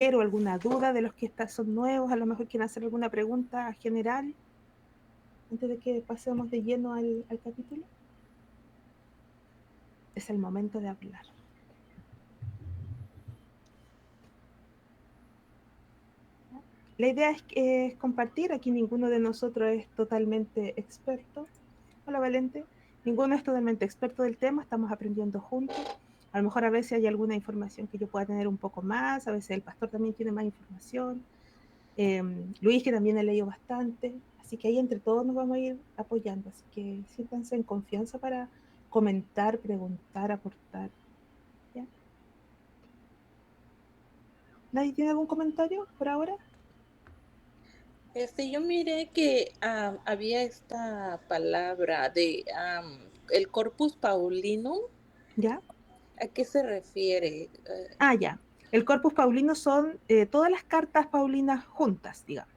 o alguna duda de los que son nuevos, a lo mejor quieren hacer alguna pregunta general antes de que pasemos de lleno al capítulo. Es el momento de hablar. La idea es compartir, aquí ninguno de nosotros es totalmente experto. Hola Valente, ninguno es totalmente experto del tema, estamos aprendiendo juntos. A lo mejor a veces hay alguna información que yo pueda tener un poco más, a veces el pastor también tiene más información, Luis que también ha leído bastante, así que ahí entre todos nos vamos a ir apoyando, así que siéntanse en confianza para comentar, preguntar, aportar. ¿Ya? ¿Nadie tiene algún comentario por ahora? Yo miré que había esta palabra de el Corpus Paulinum. ¿Ya? ¿A qué se refiere? Ah, ya. El Corpus Paulino son todas las cartas paulinas juntas, digamos.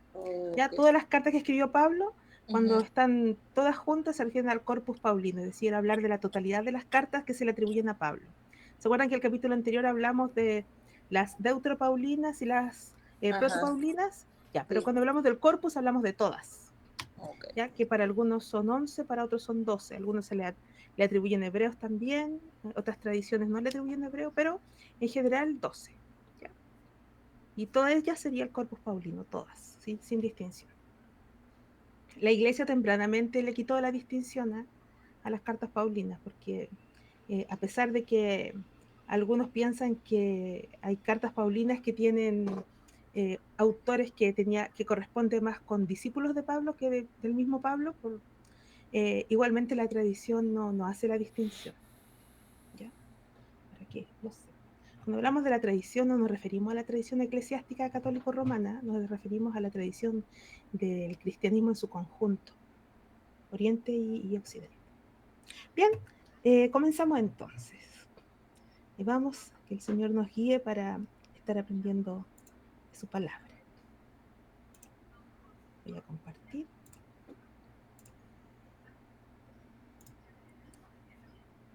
Ya Ok. todas las cartas que escribió Pablo, cuando Ujú. están todas juntas, se refieren al Corpus Paulino, es decir, hablar de la totalidad de las cartas que se le atribuyen a Pablo. ¿Se acuerdan que el capítulo anterior hablamos de las deutropaulinas y las Ajá, protopaulinas? Ya, pero sí, cuando hablamos del corpus hablamos de todas, ok. ya que para algunos son 11, para otros son 12. Algunos le atribuyen hebreos también, otras tradiciones no le atribuyen hebreo, pero en general 12. ¿Ya? Y todas ellas sería el corpus paulino, todas, sin distinción. La iglesia tempranamente le quitó la distinción a las cartas paulinas, porque a pesar de que algunos piensan que hay cartas paulinas que tienen autores que corresponden más con discípulos de Pablo que del mismo Pablo, igualmente la tradición no hace la distinción. ¿Ya? Para que lo sepan. Cuando hablamos de la tradición no nos referimos a la tradición eclesiástica católico-romana, nos referimos a la tradición del cristianismo en su conjunto, Oriente y Occidente. Bien, comenzamos entonces. Y vamos, que el Señor nos guíe para estar aprendiendo de su palabra. Voy a compartir.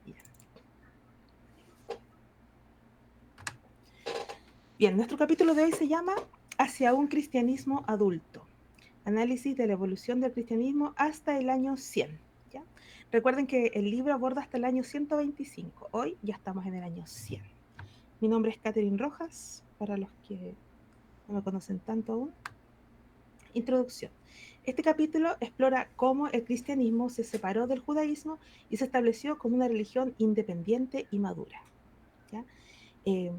Bien. Bien, nuestro capítulo de hoy se llama Hacia un cristianismo adulto. Análisis de la evolución del cristianismo hasta el año 100. ¿Ya? Recuerden que el libro aborda hasta el año 125. Hoy ya estamos en el año 100. Mi nombre es Catherine Rojas, para los que no me conocen tanto aún. Introducción. Este capítulo explora cómo el cristianismo se separó del judaísmo y se estableció como una religión independiente y madura. ¿Ya? Eh,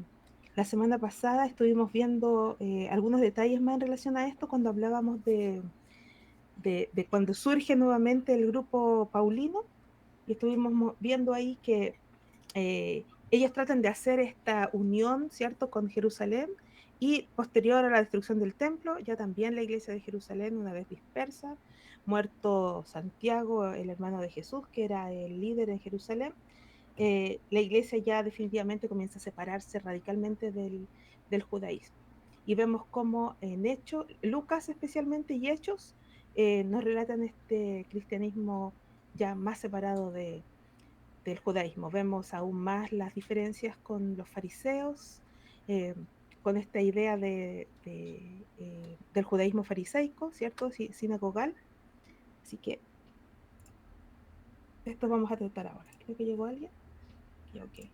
la semana pasada estuvimos viendo algunos detalles más en relación a esto cuando hablábamos de cuando surge nuevamente el grupo Paulino y estuvimos viendo ahí que ellos tratan de hacer esta unión, ¿cierto?, con Jerusalén y posterior a la destrucción del templo, ya también la iglesia de Jerusalén, una vez dispersa, muerto Santiago, el hermano de Jesús, que era el líder en Jerusalén, la iglesia ya definitivamente comienza a separarse radicalmente del judaísmo. Y vemos cómo en Hechos, Lucas especialmente y Hechos, nos relatan este cristianismo ya más separado del judaísmo. Vemos aún más las diferencias con los fariseos, eh, con esta idea del judaísmo fariseico, ¿cierto? Sinagogal. Así que esto vamos a tratar ahora. Creo que llegó alguien. Y ok.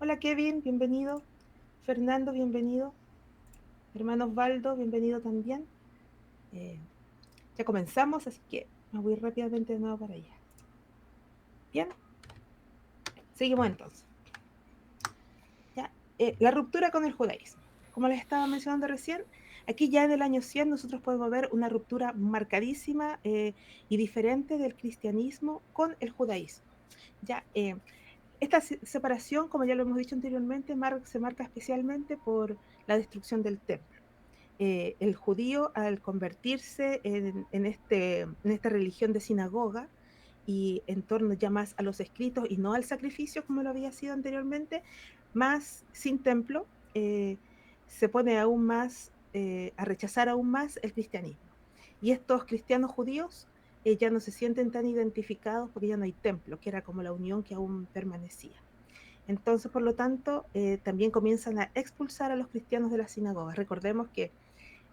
Hola Kevin, bienvenido. Fernando, bienvenido. Hermano Osvaldo, bienvenido también. Eh, ya comenzamos, así que me voy rápidamente de nuevo para allá. Bien, seguimos entonces. ¿Ya? La ruptura con el judaísmo. Como les estaba mencionando recién, aquí ya en el año 100 nosotros podemos ver una ruptura marcadísima y diferente del cristianismo con el judaísmo. Ya, esta separación, como ya lo hemos dicho anteriormente, se marca especialmente por la destrucción del templo. El judío, al convertirse en esta religión de sinagoga y en torno ya más a los escritos y no al sacrificio como lo había sido anteriormente, más sin templo, se pone aún más a rechazar aún más el cristianismo. Y estos cristianos judíos ya no se sienten tan identificados porque ya no hay templo, que era como la unión que aún permanecía. Entonces, por lo tanto, también comienzan a expulsar a los cristianos de las sinagogas. Recordemos que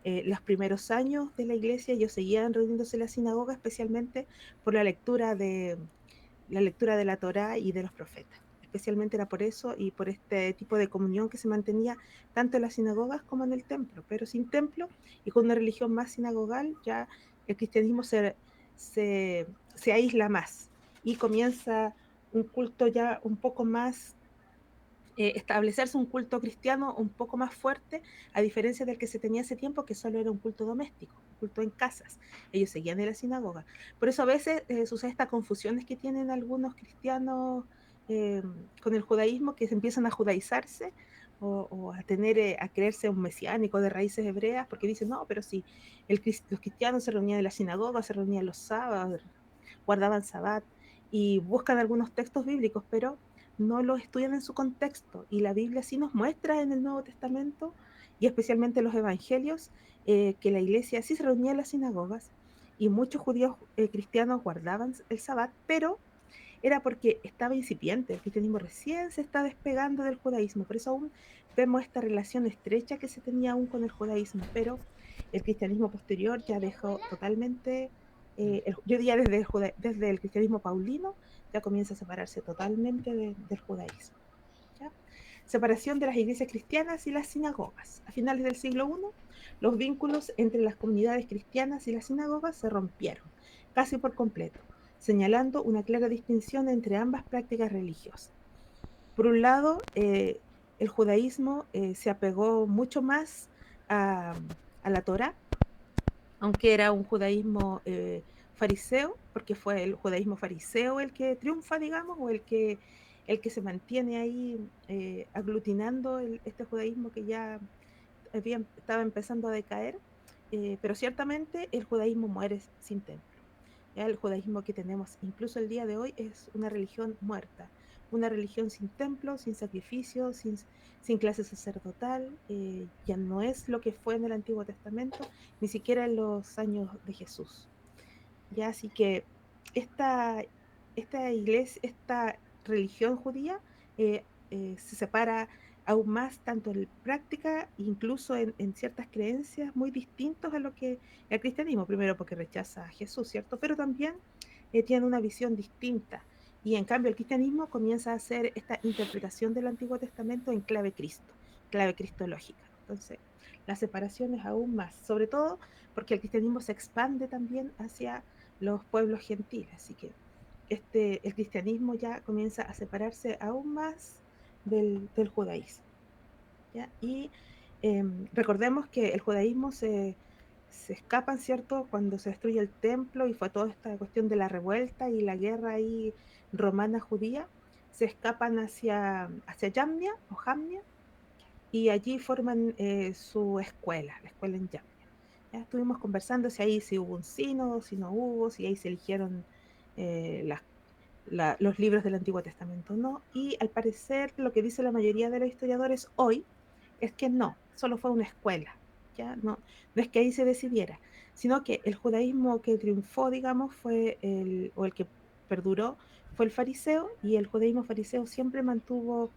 los primeros años de la iglesia ellos seguían reuniéndose en la sinagoga, especialmente por la lectura de la Torá y de los profetas. Especialmente era por eso y por este tipo de comunión que se mantenía tanto en las sinagogas como en el templo. Pero sin templo y con una religión más sinagogal, ya el cristianismo se aísla más y comienza un culto ya un poco más, establecerse un culto cristiano un poco más fuerte, a diferencia del que se tenía hace tiempo, que solo era un culto doméstico, un culto en casas. Ellos seguían de la sinagoga. Por eso a veces sucede estas confusiones que tienen algunos cristianos eh, con el judaísmo, que se empiezan a judaizarse o a tener, a creerse un mesiánico de raíces hebreas, porque dicen, no, pero si los cristianos se reunían en la sinagoga, se reunían los sábados, guardaban sabbat y buscan algunos textos bíblicos, pero no los estudian en su contexto. Y la Biblia sí nos muestra en el Nuevo Testamento, y especialmente en los Evangelios, que la iglesia sí se reunía en las sinagogas y muchos judíos cristianos guardaban el sabbat, pero era porque estaba incipiente, el cristianismo recién se está despegando del judaísmo, por eso aún vemos esta relación estrecha que se tenía aún con el judaísmo, pero el cristianismo posterior ya dejó totalmente, yo diría desde el cristianismo paulino, ya comienza a separarse totalmente del judaísmo. ¿Ya? Separación de las iglesias cristianas y las sinagogas. A finales del siglo I, los vínculos entre las comunidades cristianas y las sinagogas se rompieron, casi por completo, señalando una clara distinción entre ambas prácticas religiosas. Por un lado, el judaísmo se apegó mucho más a la Torá, aunque era un judaísmo fariseo, porque fue el judaísmo fariseo el que triunfa, digamos, o el que se mantiene ahí aglutinando este judaísmo que ya estaba empezando a decaer, pero ciertamente el judaísmo muere sin templo. ¿Ya? El judaísmo que tenemos incluso el día de hoy es una religión muerta, una religión sin templo, sin sacrificio, sin clase sacerdotal, ya no es lo que fue en el Antiguo Testamento, ni siquiera en los años de Jesús. ¿Ya? Así que esta, esta iglesia, esta religión judía se separa aún más tanto en práctica, incluso en ciertas creencias muy distintos a lo que el cristianismo, primero porque rechaza a Jesús, ¿cierto? Pero también tiene una visión distinta. Y en cambio el cristianismo comienza a hacer esta interpretación del Antiguo Testamento en clave Cristo, clave cristológica. Entonces, la separación es aún más, sobre todo porque el cristianismo se expande también hacia los pueblos gentiles. Así que el cristianismo ya comienza a separarse aún más del judaísmo. ¿Ya? Y recordemos que el judaísmo se escapan, ¿cierto? Cuando se destruye el templo y fue toda esta cuestión de la revuelta y la guerra ahí romana-judía, se escapan hacia Yamnia o Jamnia y allí forman su escuela, la escuela en Yamnia. Ya estuvimos conversando si hubo un sínodo, si no hubo, si ahí se eligieron las los libros del Antiguo Testamento, ¿no? Y al parecer lo que dice la mayoría de los historiadores hoy es que no, solo fue una escuela, ¿ya? No es que ahí se decidiera, sino que el judaísmo que triunfó, digamos, o el que perduró, fue el fariseo, y el judaísmo fariseo siempre mantuvo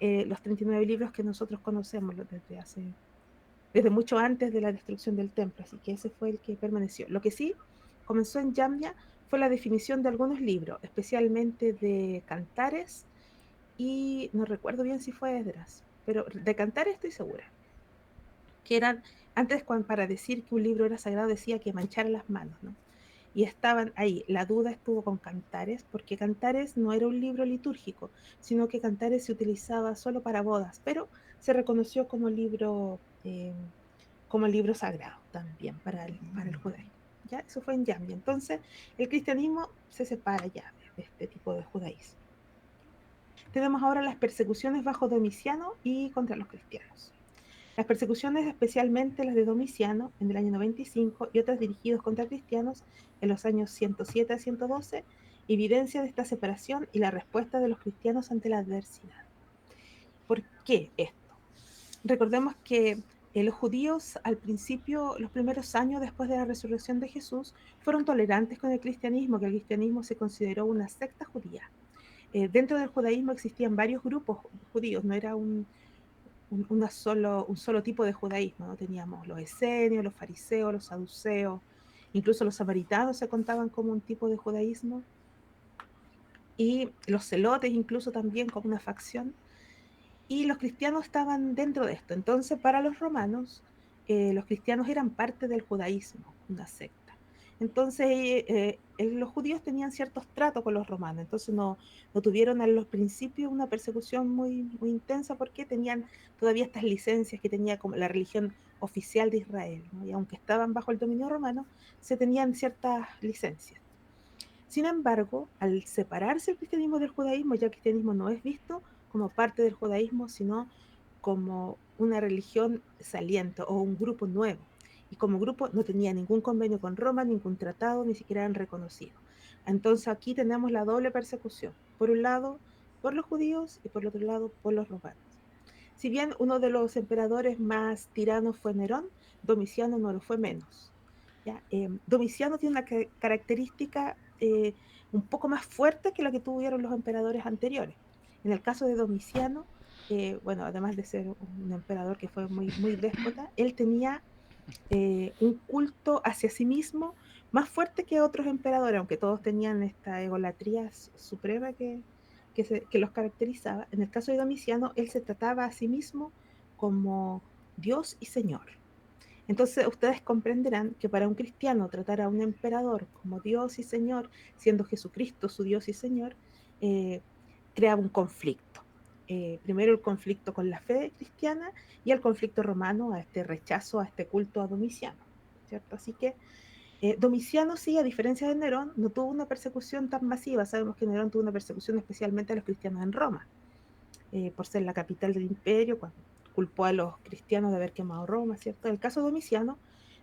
los 39 libros que nosotros conocemos desde mucho antes de la destrucción del templo, así que ese fue el que permaneció. Lo que sí comenzó en Yamnia fue la definición de algunos libros, especialmente de Cantares, y no recuerdo bien si fue Esdras, pero de Cantares estoy segura, que eran, antes para decir que un libro era sagrado decía que manchara las manos, ¿no? Y estaban ahí, la duda estuvo con Cantares, porque Cantares no era un libro litúrgico, sino que Cantares se utilizaba solo para bodas, pero se reconoció como libro sagrado también para el judaísmo. ¿Ya? Eso fue en Yamnia. Entonces, el cristianismo se separa ya de este tipo de judaísmo. Tenemos ahora las persecuciones bajo Domiciano y contra los cristianos. Las persecuciones, especialmente las de Domiciano en el año 95 y otras dirigidas contra cristianos en los años 107 a 112, evidencia de esta separación y la respuesta de los cristianos ante la adversidad. ¿Por qué esto? Recordemos que los judíos al principio, los primeros años después de la resurrección de Jesús, fueron tolerantes con el cristianismo, que el cristianismo se consideró una secta judía. Dentro del judaísmo existían varios grupos judíos, no era un solo tipo de judaísmo, ¿no? Teníamos los esenios, los fariseos, los saduceos, incluso los samaritanos se contaban como un tipo de judaísmo, y los celotes incluso también como una facción, y los cristianos estaban dentro de esto. Entonces, para los romanos, los cristianos eran parte del judaísmo, una secta. Entonces, los judíos tenían ciertos tratos con los romanos, entonces no tuvieron a los principios una persecución muy intensa porque tenían todavía estas licencias que tenía como la religión oficial de Israel, ¿no? Y aunque estaban bajo el dominio romano, se tenían ciertas licencias. Sin embargo, al separarse el cristianismo del judaísmo, ya el cristianismo no es visto como parte del judaísmo, sino como una religión saliente o un grupo nuevo. Y como grupo no tenía ningún convenio con Roma, ningún tratado, ni siquiera eran reconocidos. Entonces aquí tenemos la doble persecución. Por un lado, por los judíos y por el otro lado, por los romanos. Si bien uno de los emperadores más tiranos fue Nerón, Domiciano no lo fue menos. ¿Ya? Domiciano tiene una característica un poco más fuerte que la que tuvieron los emperadores anteriores. En el caso de Domiciano, bueno, además de ser un emperador que fue muy déspota, él tenía un culto hacia sí mismo más fuerte que otros emperadores, aunque todos tenían esta egolatría suprema que los caracterizaba. En el caso de Domiciano, él se trataba a sí mismo como Dios y Señor. Entonces ustedes comprenderán que para un cristiano tratar a un emperador como Dios y Señor, siendo Jesucristo su Dios y Señor, eh, crea un conflicto. Primero el conflicto con la fe cristiana y el conflicto romano a este rechazo, a este culto a Domiciano, ¿cierto? Así que Domiciano sí, a diferencia de Nerón, no tuvo una persecución tan masiva. Sabemos que Nerón tuvo una persecución especialmente a los cristianos en Roma, por ser la capital del imperio, cuando culpó a los cristianos de haber quemado Roma, ¿cierto? En el caso de Domiciano,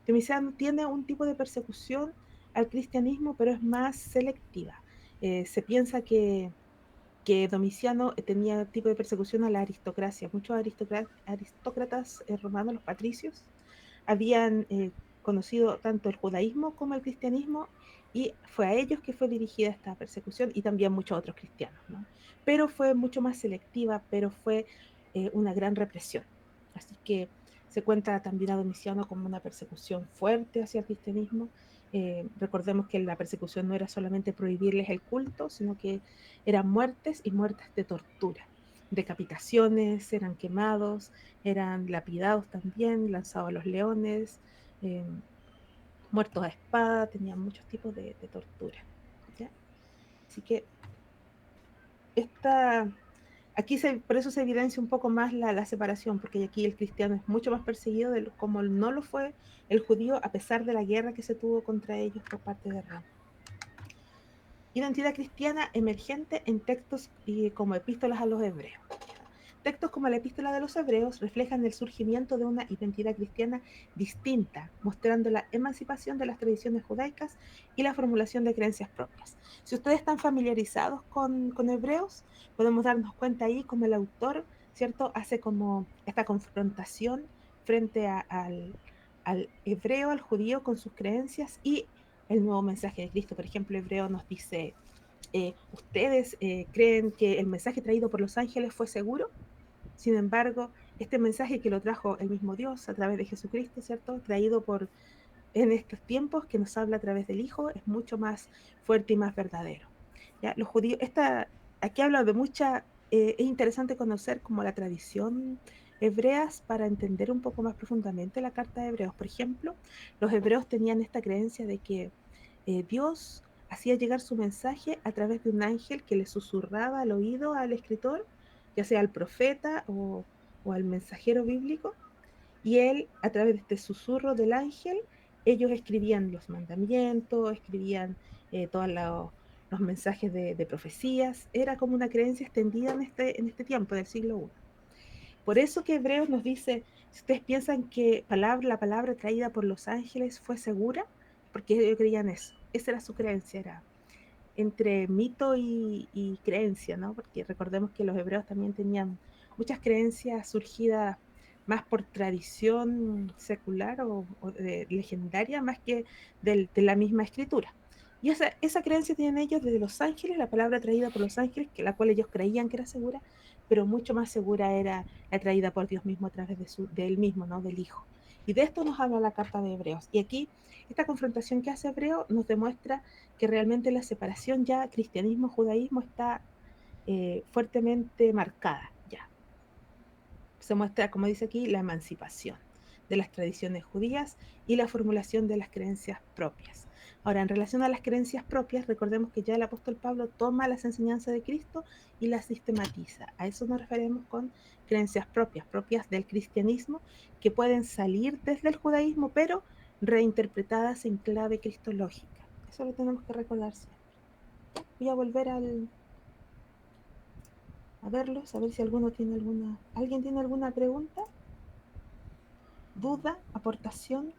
Domiciano tiene un tipo de persecución al cristianismo, pero es más selectiva. Se piensa que Domiciano tenía tipo de persecución a la aristocracia. Muchos aristócratas romanos, los patricios, habían conocido tanto el judaísmo como el cristianismo y fue a ellos que fue dirigida esta persecución y también muchos otros cristianos, ¿no? Pero fue mucho más selectiva, pero fue una gran represión. Así que se cuenta también a Domiciano como una persecución fuerte hacia el cristianismo. Recordemos que la persecución no era solamente prohibirles el culto, sino que eran muertes y muertes de tortura, decapitaciones, eran quemados, eran lapidados también, lanzados a los leones, eh, muertos a espada, tenían muchos tipos de tortura. ¿Ya? Así que esta, por eso se evidencia un poco más la separación, porque aquí el cristiano es mucho más perseguido como no lo fue el judío, a pesar de la guerra que se tuvo contra ellos por parte de Roma. Identidad cristiana emergente en textos como epístolas a los hebreos. Textos como la Epístola de los Hebreos reflejan el surgimiento de una identidad cristiana distinta, mostrando la emancipación de las tradiciones judaicas y la formulación de creencias propias. Si ustedes están familiarizados con Hebreos, podemos darnos cuenta ahí como el autor, ¿cierto?, hace como esta confrontación frente al hebreo, al judío, con sus creencias y el nuevo mensaje de Cristo. Por ejemplo, Hebreo nos dice, ¿ustedes creen que el mensaje traído por los ángeles fue seguro? Sin embargo, este mensaje que lo trajo el mismo Dios a través de Jesucristo, ¿cierto? Traído en estos tiempos que nos habla a través del Hijo, es mucho más fuerte y más verdadero. ¿Ya? Los judíos, aquí habla de es interesante conocer como la tradición hebreas para entender un poco más profundamente la carta de Hebreos. Por ejemplo, los hebreos tenían esta creencia de que Dios hacía llegar su mensaje a través de un ángel que le susurraba al oído al escritor, ya sea al profeta o al mensajero bíblico, y él, a través de este susurro del ángel, ellos escribían los mandamientos, escribían todos los mensajes de profecías. Era como una creencia extendida en este tiempo del siglo I. Por eso que Hebreos nos dice, si ustedes piensan que la palabra traída por los ángeles fue segura, porque ellos creían eso. Esa era su creencia, era entre mito y creencia, ¿no? Porque recordemos que los hebreos también tenían muchas creencias surgidas más por tradición secular o legendaria, más que de la misma escritura. Y esa creencia tienen ellos desde los ángeles, la palabra traída por los ángeles, que la cual ellos creían que era segura, pero mucho más segura era la traída por Dios mismo a través de él mismo, ¿no? Del Hijo. Y de esto nos habla la carta de Hebreos. Y aquí, esta confrontación que hace Hebreo nos demuestra que realmente la separación ya cristianismo-judaísmo está fuertemente marcada ya. Se muestra, como dice aquí, la emancipación de las tradiciones judías y la formulación de las creencias propias. Ahora, en relación a las creencias propias, recordemos que ya el apóstol Pablo toma las enseñanzas de Cristo y las sistematiza. A eso nos referimos con creencias propias, propias del cristianismo, que pueden salir desde el judaísmo, pero reinterpretadas en clave cristológica. Eso lo tenemos que recordar siempre. Voy a volver a verlos, a ver si alguien tiene alguna pregunta, duda, aportación,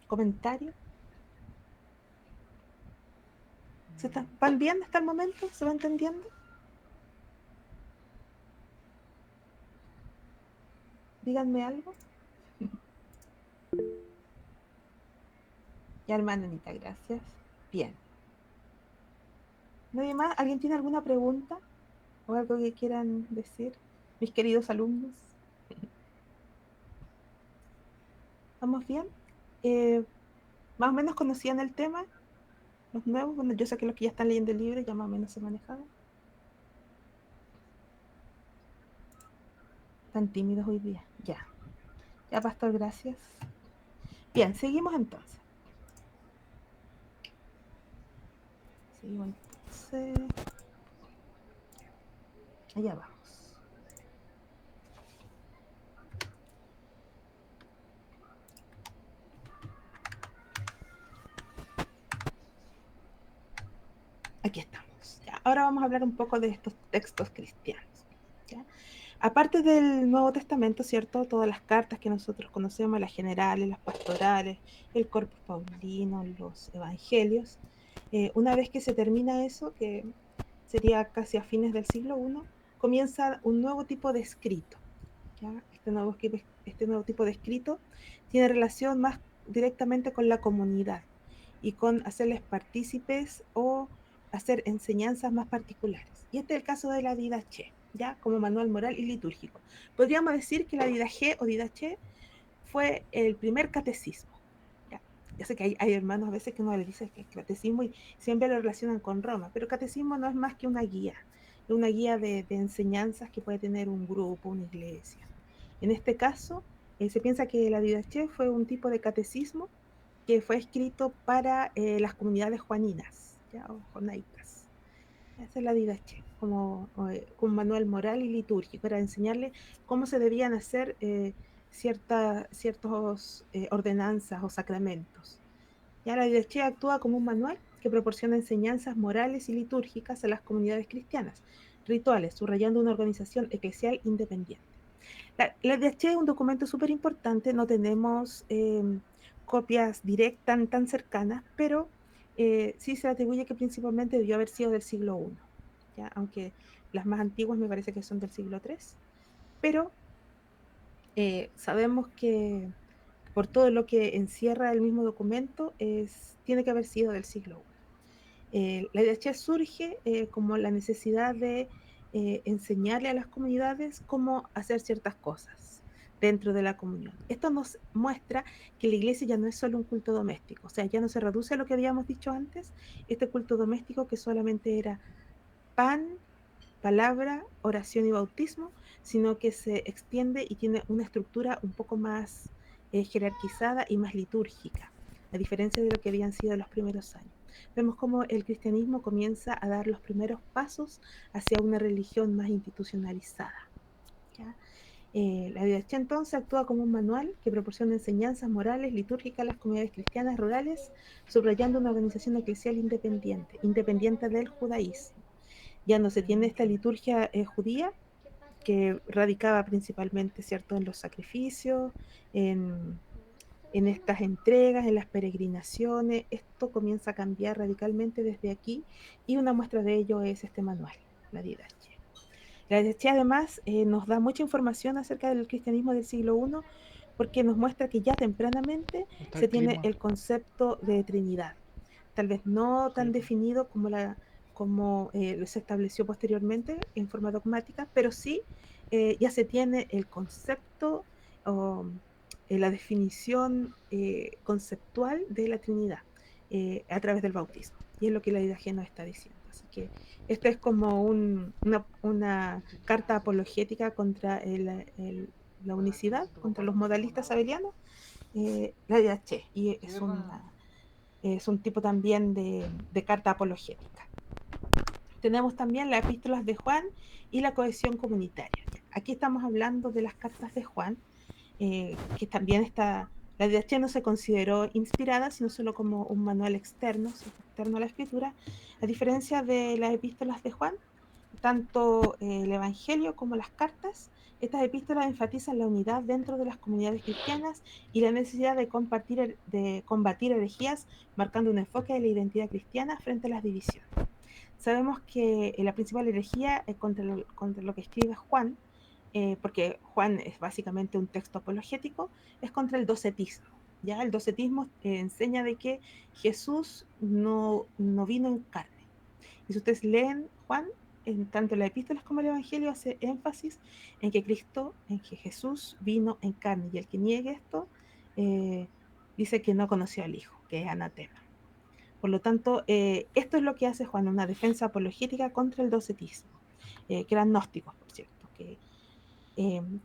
comentario. ¿Van bien hasta el momento? ¿Se va entendiendo? Díganme algo. Ya, hermana Anita, gracias. Bien. ¿Nadie más? ¿Alguien tiene alguna pregunta o algo que quieran decir? Mis queridos alumnos. ¿Vamos bien? ¿Más o menos conocían el tema? Los nuevos, bueno, yo sé que los que ya están leyendo el libro ya más o menos se manejaban. Tan tímidos hoy día. Ya. Ya, pastor, gracias. Bien, seguimos entonces. Seguimos entonces. Allá vamos. Aquí estamos. ¿Ya? Ahora vamos a hablar un poco de estos textos cristianos. ¿Ya? Aparte del Nuevo Testamento, ¿cierto? Todas las cartas que nosotros conocemos, las generales, las pastorales, el Corpus Paulino, los evangelios, una vez que se termina eso, que sería casi a fines del siglo I, comienza un nuevo tipo de escrito. ¿Ya? Este nuevo tipo de escrito tiene relación más directamente con la comunidad y con hacerles partícipes o hacer enseñanzas más particulares. Y este es el caso de la Didache, ya como manual moral y litúrgico. Podríamos decir que la Didache o Didache fue el primer catecismo. Ya, ya sé que hay hermanos a veces que uno les dice que es catecismo y siempre lo relacionan con Roma, pero catecismo no es más que una guía de enseñanzas que puede tener un grupo, una iglesia. En este caso, se piensa que la Didache fue un tipo de catecismo que fue escrito para las comunidades juaninas, ¿ya? O jonaitas. Esa es la Didache, como un manual moral y litúrgico, para enseñarle cómo se debían hacer ciertos ordenanzas o sacramentos. Ya la Didache actúa como un manual que proporciona enseñanzas morales y litúrgicas a las comunidades cristianas, rituales, subrayando una organización eclesial independiente. La Didache es un documento súper importante, no tenemos copias directas tan cercanas, pero sí se atribuye que principalmente debió haber sido del siglo I, ¿ya? Aunque las más antiguas me parece que son del siglo III, pero sabemos que por todo lo que encierra el mismo documento, tiene que haber sido del siglo I. La IDH surge como la necesidad de enseñarle a las comunidades cómo hacer ciertas cosas dentro de la comunión. Esto nos muestra que la iglesia ya no es solo un culto doméstico, o sea, ya no se reduce a lo que habíamos dicho antes, este culto doméstico que solamente era pan, palabra, oración y bautismo, sino que se extiende y tiene una estructura un poco más jerarquizada y más litúrgica, a diferencia de lo que habían sido los primeros años. Vemos cómo el cristianismo comienza a dar los primeros pasos hacia una religión más institucionalizada. ¿Ya? La Didache entonces actúa como un manual que proporciona enseñanzas morales, litúrgicas a las comunidades cristianas rurales, subrayando una organización eclesial independiente, independiente del judaísmo. Ya no se tiene esta liturgia judía que radicaba principalmente, ¿cierto?, en los sacrificios, en, en estas entregas, en las peregrinaciones. Esto comienza a cambiar radicalmente desde aquí y una muestra de ello es este manual, la Didache. La Didache además nos da mucha información acerca del cristianismo del siglo I porque nos muestra que ya tempranamente Está se el tiene clima. el concepto de Trinidad. tal vez no Sí, tan definido como se estableció posteriormente en forma dogmática, pero sí ya se tiene el concepto o la definición conceptual de la Trinidad a través del bautismo. Y es lo que la IDG nos está diciendo. Así que esto es como una carta apologética contra la unicidad, contra los modalistas sabelianos, la IDH. Y es un tipo también de carta apologética. Tenemos también las epístolas de Juan y la cohesión comunitaria. Aquí estamos hablando de las cartas de Juan, que también está, la DH no se consideró inspirada, sino solo como un manual externo, externo a la escritura, a diferencia de las epístolas de Juan, tanto el Evangelio como las cartas, estas epístolas enfatizan la unidad dentro de las comunidades cristianas y la necesidad de combatir herejías, marcando un enfoque de la identidad cristiana frente a las divisiones. Sabemos que la principal herejía es contra lo que escribe Juan, porque Juan es básicamente un texto apologético, es contra el docetismo. ¿Ya? El docetismo enseña de que Jesús no vino en carne. Y si ustedes leen Juan, tanto las epístolas como el Evangelio hace énfasis en que Jesús vino en carne. Y el que niegue esto eh, dice que no conoció al Hijo, que es anatema. Por lo tanto, esto es lo que hace Juan, una defensa apologética contra el docetismo, que eran gnósticos, por cierto,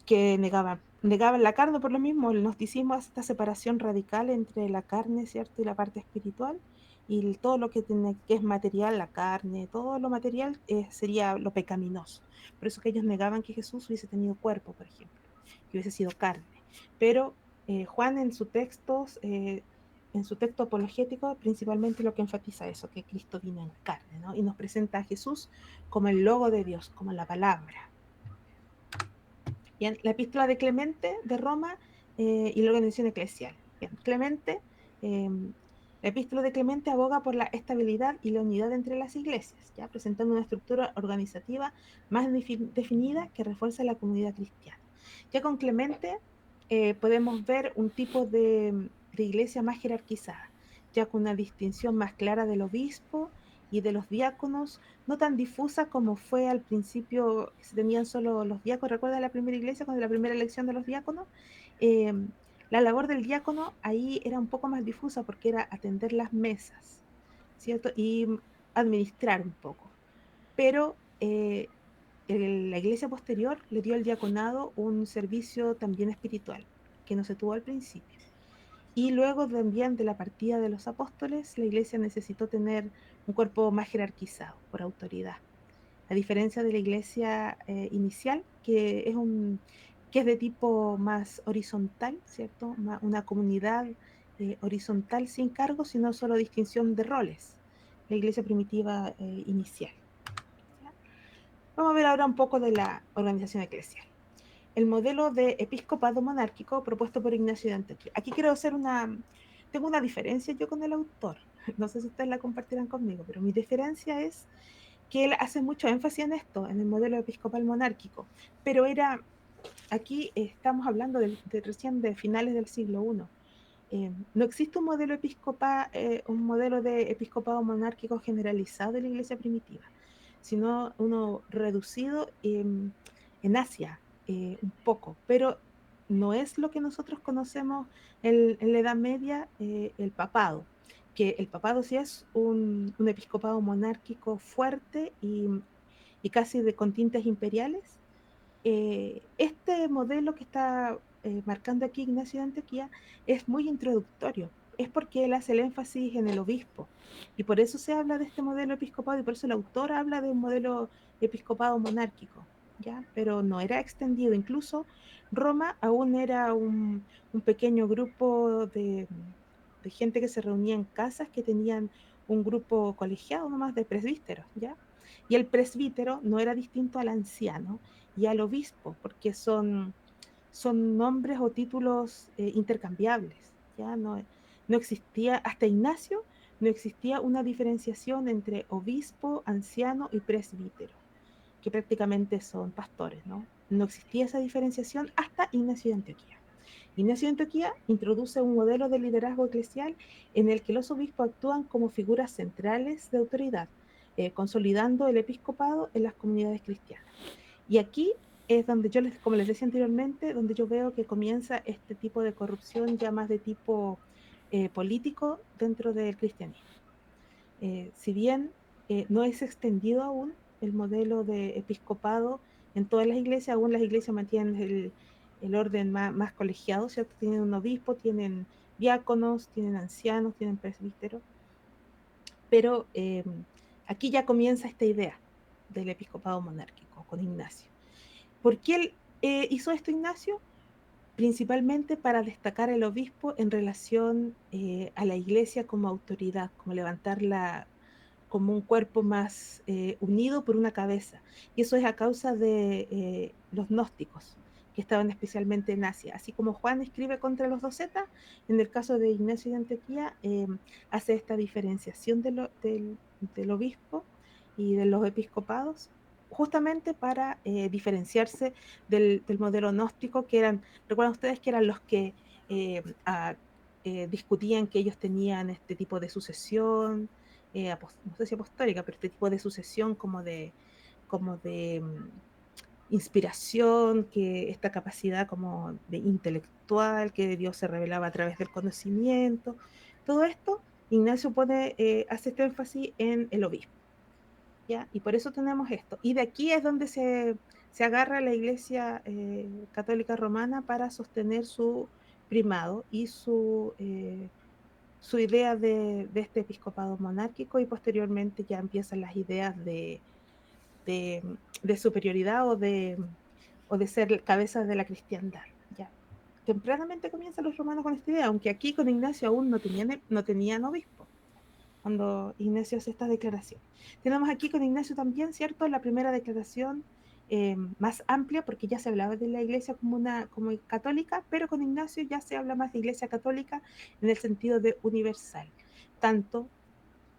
que negaban la carne por lo mismo. El gnosticismo hace esta separación radical entre la carne, ¿cierto?, y la parte espiritual, y todo lo que es material, la carne, todo lo material sería lo pecaminoso. Por eso que ellos negaban que Jesús hubiese tenido cuerpo, por ejemplo, que hubiese sido carne. Pero Juan en su texto apologético, principalmente lo que enfatiza eso, que Cristo vino en carne, ¿no? Y nos presenta a Jesús como el logo de Dios, como la palabra. Bien, la epístola de Clemente de Roma y la organización eclesial. Bien, la epístola de Clemente aboga por la estabilidad y la unidad entre las iglesias, ¿ya? Presentando una estructura organizativa más definida que refuerza la comunidad cristiana. Ya con Clemente podemos ver un tipo de iglesia más jerarquizada, ya con una distinción más clara del obispo y de los diáconos, no tan difusa como fue al principio, que se tenían solo los diáconos. ¿Recuerda la primera iglesia, cuando la primera elección de los diáconos? Eh, la labor del diácono ahí era un poco más difusa porque era atender las mesas, ¿cierto? Y administrar un poco. Pero la iglesia posterior le dio al diaconado un servicio también espiritual, que no se tuvo al principio. Y luego también de la partida de los apóstoles, la iglesia necesitó tener un cuerpo más jerarquizado por autoridad. A diferencia de la iglesia inicial, que es de tipo más horizontal, ¿cierto? Una comunidad horizontal sin cargo, sino solo distinción de roles. La iglesia primitiva inicial. ¿Ya? Vamos a ver ahora un poco de la organización eclesial. El modelo de episcopado monárquico propuesto por Ignacio de Antioquía. Aquí quiero hacer tengo una diferencia yo con el autor. No sé si ustedes la compartirán conmigo, pero mi diferencia es que él hace mucho énfasis en esto, en el modelo episcopal monárquico, pero aquí estamos hablando recién de finales del siglo I. No existe un modelo de episcopado monárquico generalizado en la iglesia primitiva, sino uno reducido en Asia un poco, pero no es lo que nosotros conocemos en la Edad Media, el papado, que el papado sí es un episcopado monárquico fuerte y casi con tintes imperiales. Este modelo que está marcando aquí Ignacio de Antioquía es muy introductorio. Es porque él hace el énfasis en el obispo. Y por eso se habla de este modelo episcopado y por eso el autor habla de un modelo episcopado monárquico. ¿Ya? Pero no era extendido. Incluso Roma aún era un pequeño grupo de gente que se reunía en casas que tenían un grupo colegiado nomás de presbíteros. ¿Ya? Y el presbítero no era distinto al anciano y al obispo, porque son nombres o títulos intercambiables. ¿Ya? No existía, hasta Ignacio, no existía una diferenciación entre obispo, anciano y presbítero, que prácticamente son pastores, ¿no? No existía esa diferenciación hasta Ignacio de Antioquía. Ignacio de Antioquía introduce un modelo de liderazgo eclesial en el que los obispos actúan como figuras centrales de autoridad, consolidando el episcopado en las comunidades cristianas. Y aquí es donde yo, como les decía anteriormente, donde yo veo que comienza este tipo de corrupción ya más de tipo político dentro del cristianismo. Si bien no es extendido aún el modelo de episcopado en todas las iglesias, aún las iglesias mantienen el orden más colegiado, ¿cierto? Tienen un obispo, tienen diáconos, tienen ancianos, tienen presbíteros, pero aquí ya comienza esta idea del episcopado monárquico con Ignacio. ¿Por qué él hizo esto Ignacio? Principalmente para destacar al obispo en relación a la iglesia como autoridad, como levantarla como un cuerpo más unido por una cabeza. Y eso es a causa de los gnósticos, que estaban especialmente en Asia. Así como Juan escribe contra los docetas, en el caso de Ignacio de Antioquía, hace esta diferenciación del obispo y de los episcopados, justamente para diferenciarse del modelo gnóstico, que eran, recuerdan ustedes que eran los que eh, a, discutían que ellos tenían este tipo de sucesión, no sé si apostólica, pero este tipo de sucesión como de inspiración, que esta capacidad como de intelectual, que Dios se revelaba a través del conocimiento, todo esto, Ignacio hace este énfasis en el obispo, ¿ya? Y por eso tenemos esto. Y de aquí es donde se agarra la Iglesia Católica Romana para sostener su primado y su idea de este episcopado monárquico, y posteriormente ya empiezan las ideas de, de superioridad o de ser cabezas de la cristiandad. Ya. Tempranamente comienzan los romanos con esta idea, aunque aquí con Ignacio aún no tenían obispo cuando Ignacio hace esta declaración. Tenemos aquí con Ignacio también, ¿cierto? La primera declaración más amplia, porque ya se hablaba de la iglesia como católica, pero con Ignacio ya se habla más de iglesia católica en el sentido de universal, tanto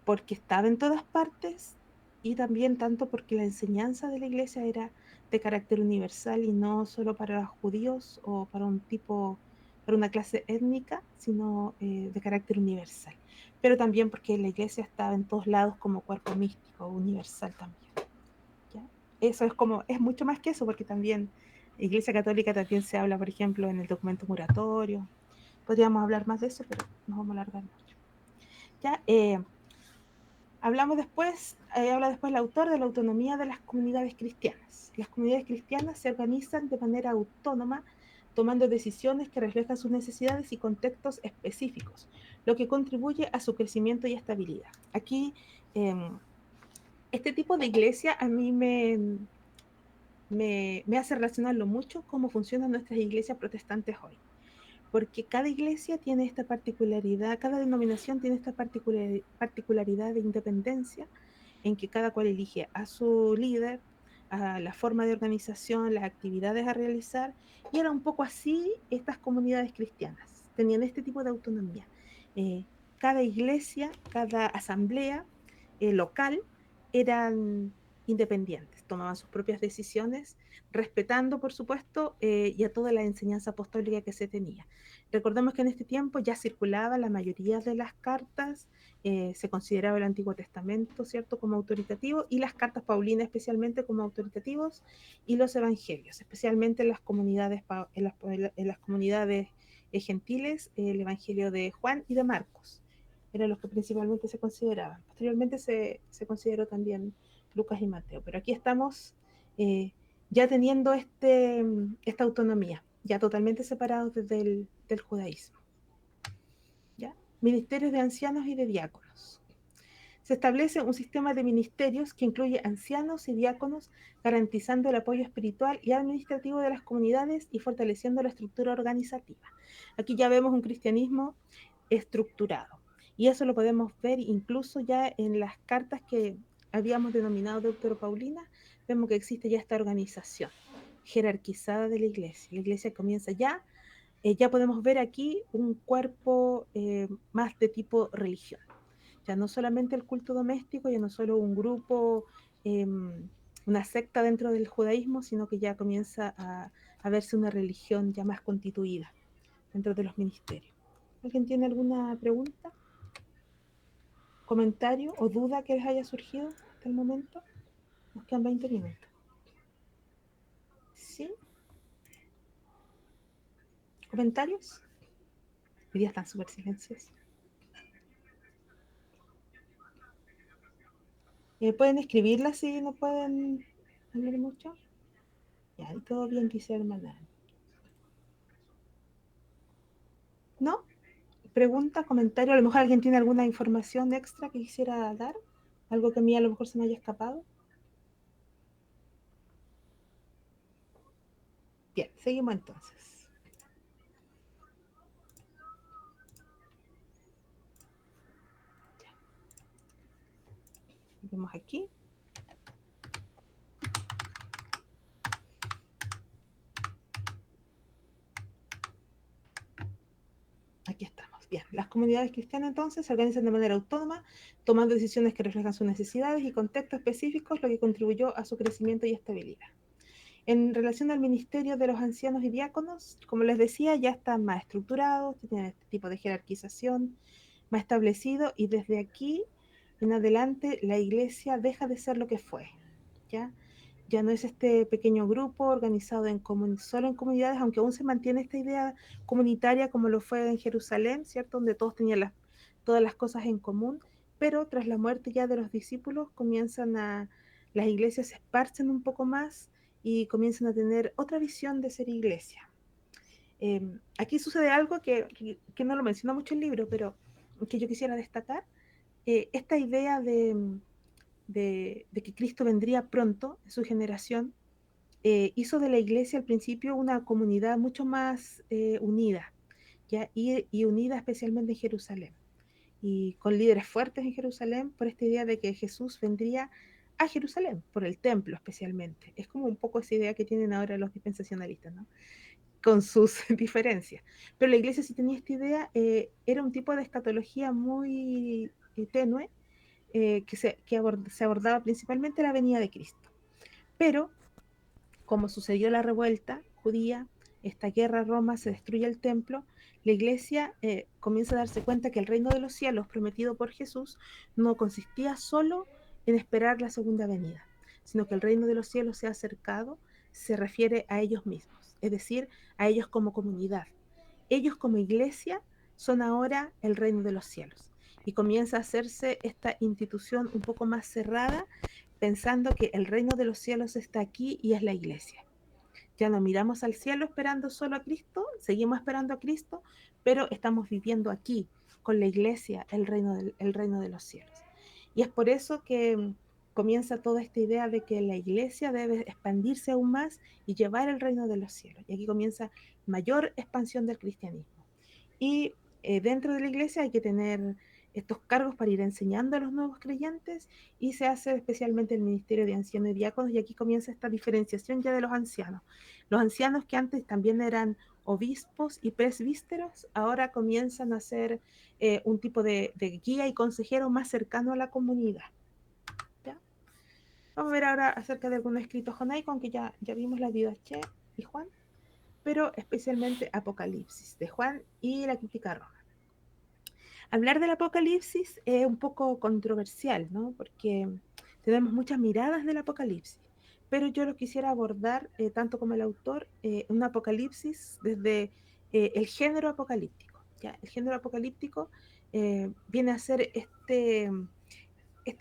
porque estaba en todas partes y también tanto porque la enseñanza de la iglesia era de carácter universal y no solo para judíos o para una clase étnica, sino de carácter universal. Pero también porque la iglesia estaba en todos lados como cuerpo místico, universal también. ¿Ya? Eso es mucho más que eso, porque también Iglesia Católica también se habla, por ejemplo, en el documento muratorio. Podríamos hablar más de eso, pero nos vamos a alargar mucho. ¿Ya? Habla después el autor de la autonomía de las comunidades cristianas. Las comunidades cristianas se organizan de manera autónoma, tomando decisiones que reflejan sus necesidades y contextos específicos, lo que contribuye a su crecimiento y estabilidad. Aquí, eh, este tipo de iglesia a mí me hace relacionarlo mucho cómo funcionan nuestras iglesias protestantes hoy, porque cada iglesia tiene esta particularidad, cada denominación tiene esta particularidad de independencia en que cada cual elige a su líder, a la forma de organización, las actividades a realizar, y era un poco así estas comunidades cristianas, tenían este tipo de autonomía. Eh, Cada iglesia, cada asamblea local eran independientes, tomaban sus propias decisiones, respetando, por supuesto, ya toda la enseñanza apostólica que se tenía. Recordemos que en este tiempo ya circulaba la mayoría de las cartas, se consideraba el Antiguo Testamento, ¿cierto?, como autoritativo, y las cartas paulinas especialmente como autoritativos, y los evangelios, especialmente en las comunidades, en las comunidades gentiles, el evangelio de Juan y de Marcos eran los que principalmente se consideraban. Posteriormente se consideró también Lucas y Mateo, pero aquí estamos ya teniendo esta autonomía, ya totalmente separados del judaísmo. ¿Ya? Ministerios de ancianos y de diáconos. Se establece un sistema de ministerios que incluye ancianos y diáconos, garantizando el apoyo espiritual y administrativo de las comunidades y fortaleciendo la estructura organizativa. Aquí ya vemos un cristianismo estructurado. Y eso lo podemos ver incluso ya en las cartas que habíamos denominado Deuteropaulinas, vemos que existe ya esta organización jerarquizada de la iglesia. La iglesia comienza ya podemos ver aquí un cuerpo más de tipo religión. Ya no solamente el culto doméstico, ya no solo un grupo, eh, una secta dentro del judaísmo, sino que ya comienza a verse una religión ya más constituida dentro de los ministerios. ¿Alguien tiene alguna pregunta, comentario o duda que les haya surgido hasta el momento? Nos quedan 20 minutos. ¿Sí? ¿Comentarios? Hoy día están súper silenciosos. ¿Pueden escribirla si no pueden hablar mucho? Ya, y todo bien, dice hermana. ¿No? Pregunta, comentario, a lo mejor alguien tiene alguna información extra que quisiera dar, algo que a mí a lo mejor se me haya escapado. Bien, seguimos entonces. Ya. Vemos aquí. Aquí estamos. Bien, las comunidades cristianas entonces se organizan de manera autónoma, tomando decisiones que reflejan sus necesidades y contextos específicos, lo que contribuyó a su crecimiento y estabilidad. En relación al ministerio de los ancianos y diáconos, como les decía, ya están más estructurados, tienen este tipo de jerarquización más establecido y desde aquí en adelante la iglesia deja de ser lo que fue, ¿ya? Ya no es este pequeño grupo organizado solo en comunidades, aunque aún se mantiene esta idea comunitaria como lo fue en Jerusalén, ¿cierto? Donde todos tenían todas las cosas en común, pero tras la muerte ya de los discípulos las iglesias se esparcen un poco más y comienzan a tener otra visión de ser iglesia. Aquí sucede algo que no lo menciona mucho el libro, pero que yo quisiera destacar, esta idea de que Cristo vendría pronto, en su generación, hizo de la iglesia al principio una comunidad mucho más unida, ¿ya? Y unida especialmente en Jerusalén, y con líderes fuertes en Jerusalén por esta idea de que Jesús vendría a Jerusalén, por el templo especialmente. Es como un poco esa idea que tienen ahora los dispensacionalistas, ¿no? Con sus diferencias. Pero la iglesia sí tenía esta idea, era un tipo de escatología muy tenue, se abordaba principalmente la venida de Cristo. Pero, como sucedió la revuelta judía, esta guerra a Roma, se destruye el templo, la iglesia comienza a darse cuenta que el reino de los cielos prometido por Jesús no consistía solo en esperar la segunda venida, sino que el reino de los cielos se ha acercado, se refiere a ellos mismos, es decir, a ellos como comunidad. Ellos como iglesia son ahora el reino de los cielos. Y comienza a hacerse esta institución un poco más cerrada, pensando que el reino de los cielos está aquí y es la iglesia. Ya no miramos al cielo esperando solo a Cristo, seguimos esperando a Cristo, pero estamos viviendo aquí con la iglesia el reino de los cielos. Y es por eso que comienza toda esta idea de que la iglesia debe expandirse aún más y llevar el reino de los cielos. Y aquí comienza mayor expansión del cristianismo. Y dentro de la iglesia hay que tener estos cargos para ir enseñando a los nuevos creyentes, y se hace especialmente el ministerio de ancianos y diáconos, y aquí comienza esta diferenciación ya de los ancianos. Los ancianos que antes también eran obispos y presbíteros, ahora comienzan a ser un tipo de guía y consejero más cercano a la comunidad. ¿Ya? Vamos a ver ahora acerca de algunos escritos jonaicos, que ya vimos la vida de Che y Juan, pero especialmente Apocalipsis de Juan y la crítica a Roma. Hablar del Apocalipsis es un poco controversial, ¿no? Porque tenemos muchas miradas del Apocalipsis, pero yo lo quisiera abordar, tanto como el autor, un Apocalipsis desde el género apocalíptico. ¿Ya? El género apocalíptico viene a ser este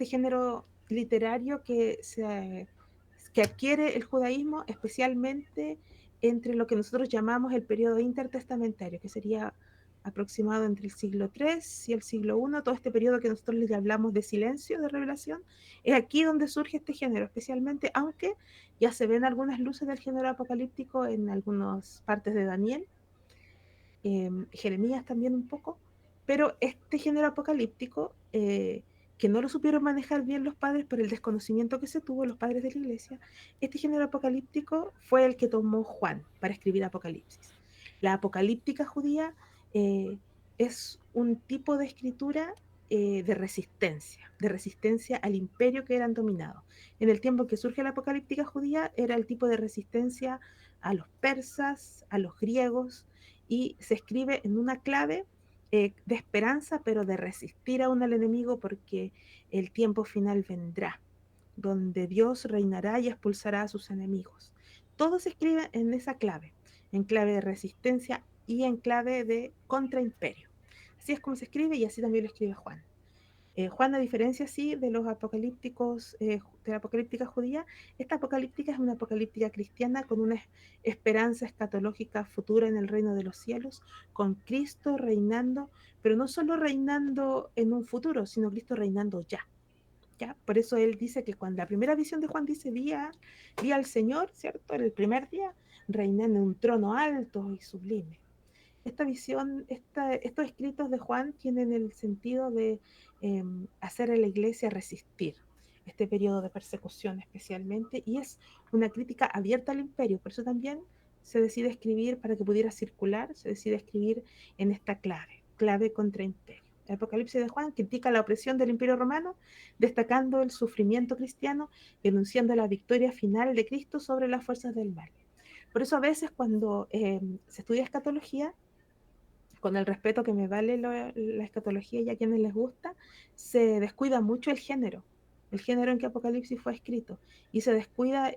género literario que adquiere el judaísmo, especialmente entre lo que nosotros llamamos el periodo intertestamentario, que sería aproximado entre el siglo III y el siglo I, todo este periodo que nosotros le hablamos de silencio, de revelación, es aquí donde surge este género, especialmente, aunque ya se ven algunas luces del género apocalíptico en algunas partes de Daniel, Jeremías también un poco, pero este género apocalíptico, que no lo supieron manejar bien los padres por el desconocimiento que se tuvo los padres de la iglesia, este género apocalíptico fue el que tomó Juan para escribir Apocalipsis. La apocalíptica judía es un tipo de escritura de resistencia al imperio que eran dominados. En el tiempo que surge la apocalíptica judía era el tipo de resistencia a los persas, a los griegos, y se escribe en una clave de esperanza, pero de resistir aún al enemigo porque el tiempo final vendrá, donde Dios reinará y expulsará a sus enemigos. Todo se escribe en esa clave, en clave de resistencia y en clave de contraimperio. Así es como se escribe y así también lo escribe Juan. Juan, a diferencia sí de los apocalípticos, de la apocalíptica judía, esta apocalíptica es una apocalíptica cristiana con una esperanza escatológica futura en el reino de los cielos, con Cristo reinando, pero no solo reinando en un futuro, sino Cristo reinando ya. ¿Ya? Por eso él dice que cuando la primera visión de Juan dice, vi al Señor, ¿cierto? En el primer día, reinando en un trono alto y sublime. Esta visión, estos escritos de Juan tienen el sentido de hacer a la iglesia resistir este periodo de persecución especialmente, y es una crítica abierta al imperio, por eso también se decide escribir, para que pudiera circular, se decide escribir en esta clave, clave contra imperio. El Apocalipsis de Juan critica la opresión del imperio romano, destacando el sufrimiento cristiano y anunciando la victoria final de Cristo sobre las fuerzas del mal. Por eso a veces cuando se estudia escatología, con el respeto que me vale la escatología y a quienes les gusta, se descuida mucho el género en que Apocalipsis fue escrito, y se descuida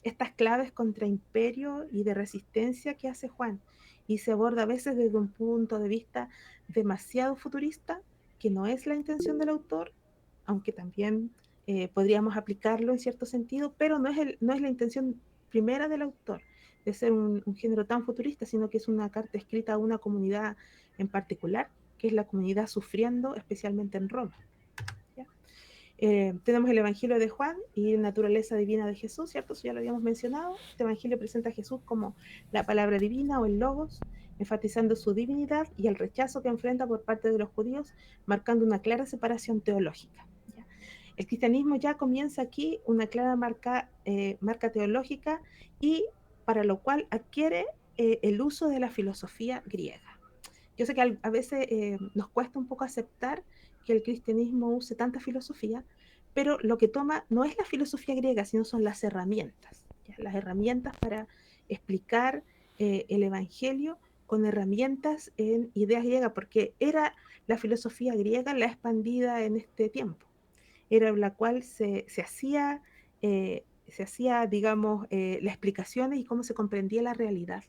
estas claves contra imperio y de resistencia que hace Juan, y se aborda a veces desde un punto de vista demasiado futurista, que no es la intención del autor, aunque también podríamos aplicarlo en cierto sentido, pero no es la intención primera del autor de ser un género tan futurista, sino que es una carta escrita a una comunidad en particular, que es la comunidad sufriendo, especialmente en Roma. ¿Ya? Tenemos el Evangelio de Juan y la naturaleza divina de Jesús, ¿cierto? Eso ya lo habíamos mencionado. Este Evangelio presenta a Jesús como la palabra divina o el Logos, enfatizando su divinidad y el rechazo que enfrenta por parte de los judíos, marcando una clara separación teológica. ¿Ya? El cristianismo ya comienza aquí una clara marca teológica, y para lo cual adquiere el uso de la filosofía griega. Yo sé que a veces nos cuesta un poco aceptar que el cristianismo use tanta filosofía, pero lo que toma no es la filosofía griega, sino son las herramientas, ¿ya? Las herramientas para explicar el Evangelio con herramientas en ideas griegas, porque era la filosofía griega la expandida en este tiempo, era la cual se hacía, digamos, las explicaciones y cómo se comprendía la realidad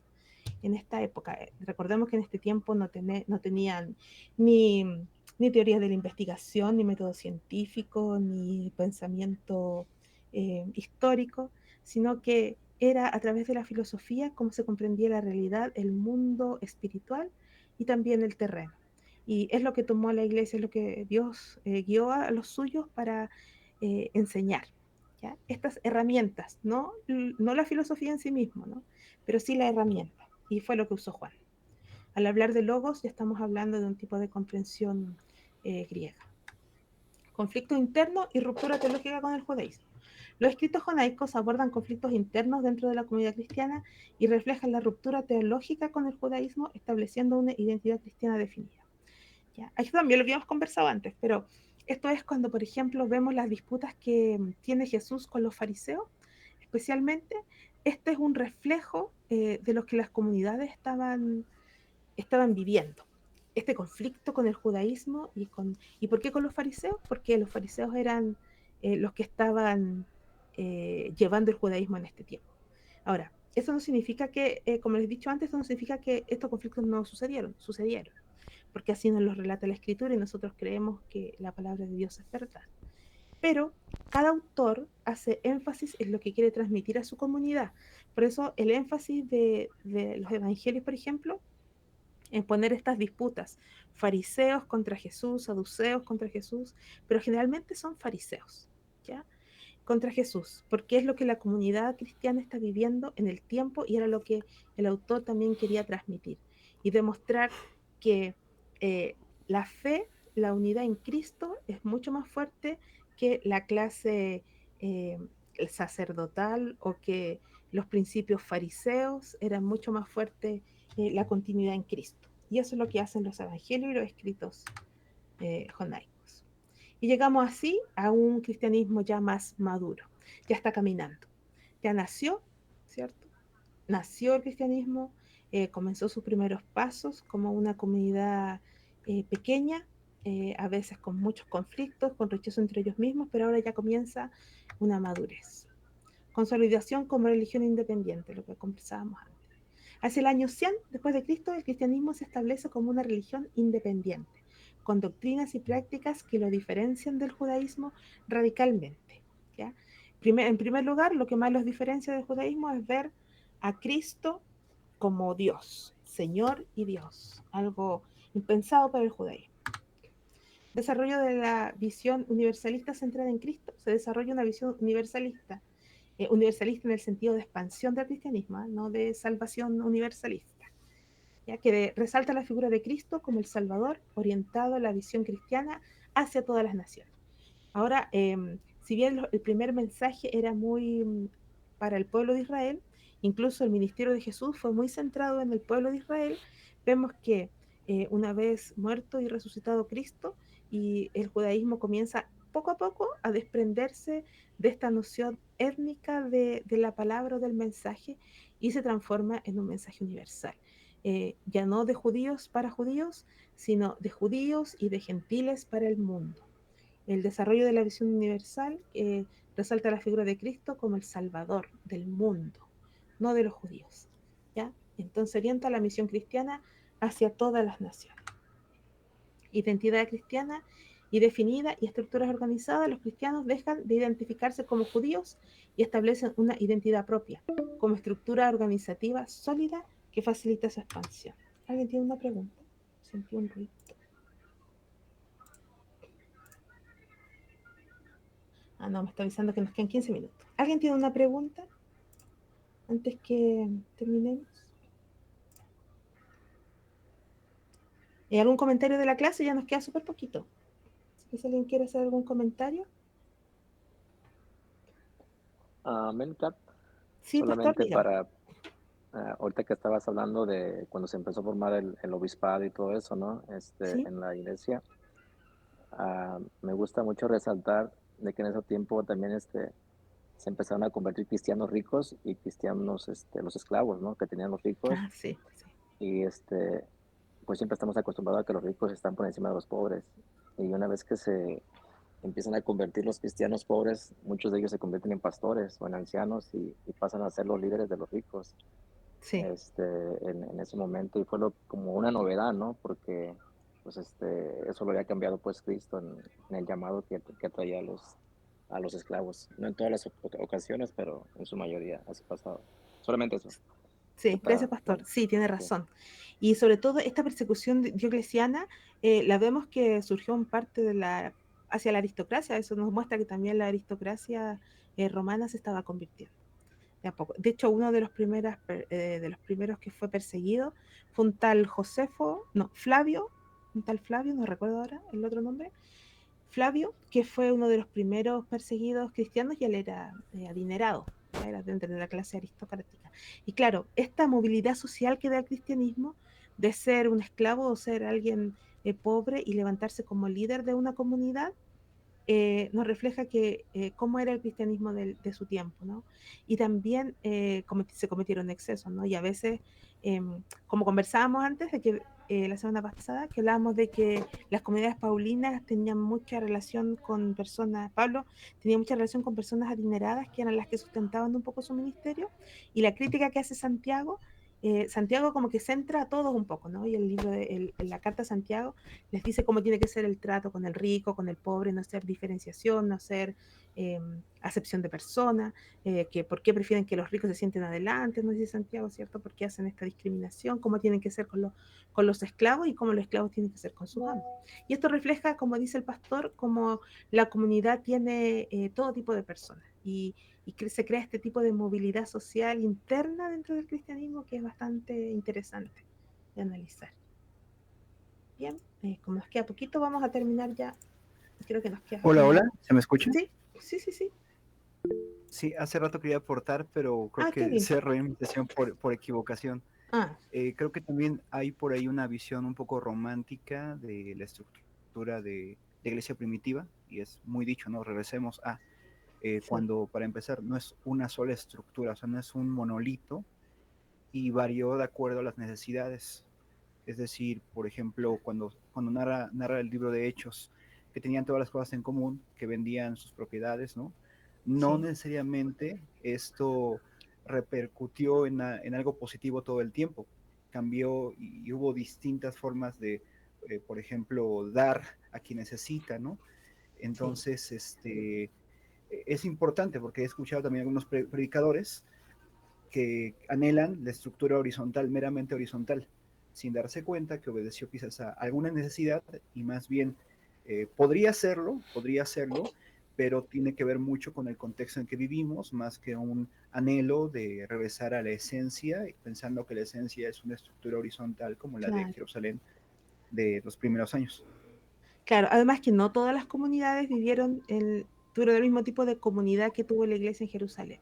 en esta época. Recordemos que en este tiempo no tenían ni, ni teorías de la investigación, ni método científico, ni pensamiento histórico, sino que era a través de la filosofía cómo se comprendía la realidad, el mundo espiritual y también el terreno. Y es lo que tomó la iglesia, es lo que Dios guió a los suyos para enseñar. ¿Ya? Estas herramientas, no la filosofía en sí mismo, ¿no? Pero sí la herramienta. Y fue lo que usó Juan. Al hablar de logos, ya estamos hablando de un tipo de comprensión griega. Conflicto interno y ruptura teológica con el judaísmo. Los escritos judaicos abordan conflictos internos dentro de la comunidad cristiana y reflejan la ruptura teológica con el judaísmo, estableciendo una identidad cristiana definida. ¿Ya? Aquí también lo habíamos conversado antes, pero esto es cuando, por ejemplo, vemos las disputas que tiene Jesús con los fariseos, especialmente. Este es un reflejo de lo que las comunidades estaban viviendo. Este conflicto con el judaísmo ¿y por qué con los fariseos? Porque los fariseos eran los que estaban llevando el judaísmo en este tiempo. Ahora, eso no significa que, como les he dicho antes, eso no significa que estos conflictos no sucedieron, porque así nos lo relata la escritura y nosotros creemos que la palabra de Dios es verdad. Pero cada autor hace énfasis en lo que quiere transmitir a su comunidad. Por eso el énfasis de los evangelios, por ejemplo, en poner estas disputas, fariseos contra Jesús, saduceos contra Jesús, pero generalmente son fariseos, ¿ya? Contra Jesús, porque es lo que la comunidad cristiana está viviendo en el tiempo y era lo que el autor también quería transmitir y demostrar que eh, la fe, la unidad en Cristo es mucho más fuerte que la clase eh, sacerdotal, o que los principios fariseos eran mucho más fuerte la continuidad en Cristo. Y eso es lo que hacen los evangelios y los escritos jonaicos. Y llegamos así a un cristianismo ya más maduro, ya está caminando, ya nació, ¿cierto? Nació el cristianismo, comenzó sus primeros pasos como una comunidad pequeña, a veces con muchos conflictos, con rechazo entre ellos mismos, pero ahora ya comienza una madurez. Consolidación como religión independiente, lo que conversábamos antes. Hacia el año 100 después de Cristo, el cristianismo se establece como una religión independiente, con doctrinas y prácticas que lo diferencian del judaísmo radicalmente. ¿Ya? En primer lugar, lo que más los diferencia del judaísmo es ver a Cristo como Dios, Señor y Dios, algo impensado para el judaísmo. Desarrollo de la visión universalista centrada en Cristo, se desarrolla una visión universalista en el sentido de expansión del cristianismo, no de salvación universalista, ya que resalta la figura de Cristo como el Salvador, orientado a la visión cristiana hacia todas las naciones. Ahora, si bien el primer mensaje era muy para el pueblo de Israel, incluso el ministerio de Jesús fue muy centrado en el pueblo de Israel, vemos que una vez muerto y resucitado Cristo, y el judaísmo comienza poco a poco a desprenderse de esta noción étnica de la palabra o del mensaje y se transforma en un mensaje universal. Ya no de judíos para judíos, sino de judíos y de gentiles para el mundo. El desarrollo de la visión universal resalta la figura de Cristo como el Salvador del mundo, no de los judíos. ¿Ya? Entonces orienta la misión cristiana hacia todas las naciones. Identidad cristiana y definida y estructuras organizadas, los cristianos dejan de identificarse como judíos y establecen una identidad propia, como estructura organizativa sólida que facilita su expansión. ¿Alguien tiene una pregunta? Sentí un ruido. Ah, no, me está avisando que nos quedan 15 minutos. ¿Alguien tiene una pregunta antes que terminemos? ¿Algún comentario de la clase? Ya nos queda súper poquito. Si alguien quiere hacer algún comentario. Melcat, Sí, pastor, solamente dígame. para, ahorita que estabas hablando de cuando se empezó a formar el obispado y todo eso, ¿no? Sí, En la iglesia, me gusta mucho resaltar de que en ese tiempo también se empezaron a convertir cristianos ricos y cristianos, los esclavos, ¿no? Que tenían los ricos sí, sí. y pues siempre estamos acostumbrados a que los ricos están por encima de los pobres. Y una vez que se empiezan a convertir los cristianos pobres, muchos de ellos se convierten en pastores o en ancianos y pasan a ser los líderes de los ricos Sí, en ese momento. Y fue como una novedad, ¿no? Porque pues eso lo había cambiado pues Cristo en el llamado que traía a los esclavos. No en todas las ocasiones, pero en su mayoría así pasado. Solamente eso. sí, gracias, Está pastor. bueno. Sí, tiene Sí. razón. Y sobre todo esta persecución diocleciana, la vemos que surgió en parte hacia la aristocracia. Eso nos muestra que también la aristocracia romana se estaba convirtiendo. De a poco. De hecho, uno de los primeros que fue perseguido fue un tal Flavio, un tal Flavio, no recuerdo ahora el otro nombre, Flavio, que fue uno de los primeros perseguidos cristianos y él era adinerado, ya era dentro de la clase aristocrática. Y claro, esta movilidad social que da el cristianismo de ser un esclavo o ser alguien pobre y levantarse como líder de una comunidad, nos refleja cómo era el cristianismo de su tiempo, ¿no? Y también se cometieron excesos, ¿no? Y a veces, como conversábamos antes, de que la semana pasada, que hablábamos de que las comunidades paulinas tenían mucha relación con personas, Pablo tenía mucha relación con personas adineradas, que eran las que sustentaban un poco su ministerio, y la crítica que hace Santiago, Santiago como que centra a todos un poco, ¿no? Y el libro en la carta a Santiago les dice cómo tiene que ser el trato con el rico, con el pobre, no hacer diferenciación, no hacer acepción de persona, que por qué prefieren que los ricos se sienten adelante, no dice Santiago, ¿cierto? ¿Por qué hacen esta discriminación? ¿Cómo tienen que ser con los esclavos y cómo los esclavos tienen que ser con sus amos? Y esto refleja, como dice el pastor, cómo la comunidad tiene todo tipo de personas y que se crea este tipo de movilidad social interna dentro del cristianismo que es bastante interesante de analizar. Bien, como nos queda poquito, vamos a terminar ya. Creo que nos queda Hola, hola, una. ¿se me escucha? Sí, sí, sí, sí. Sí, hace rato quería aportar, pero creo Ah, qué que bien. cerré mi invitación por equivocación. Ah, Creo que también hay por ahí una visión un poco romántica de la estructura de la iglesia primitiva, y es muy dicho, ¿no? Regresemos a sí, cuando, para empezar, no es una sola estructura, o sea, no es un monolito, y varió de acuerdo a las necesidades. Es decir, por ejemplo, cuando narra el libro de Hechos, que tenían todas las cosas en común, que vendían sus propiedades, ¿no? No Sí. necesariamente esto repercutió en algo positivo todo el tiempo. Cambió y hubo distintas formas de, por ejemplo, dar a quien necesita, ¿no? Sí. Entonces, es importante porque he escuchado también algunos predicadores que anhelan la estructura horizontal, meramente horizontal, sin darse cuenta que obedeció quizás a alguna necesidad y más bien podría hacerlo, pero tiene que ver mucho con el contexto en que vivimos, más que un anhelo de regresar a la esencia, pensando que la esencia es una estructura horizontal como la de Claro. Jerusalén de los primeros años. Claro, además que no todas las comunidades tuvieron el mismo tipo de comunidad que tuvo la iglesia en Jerusalén.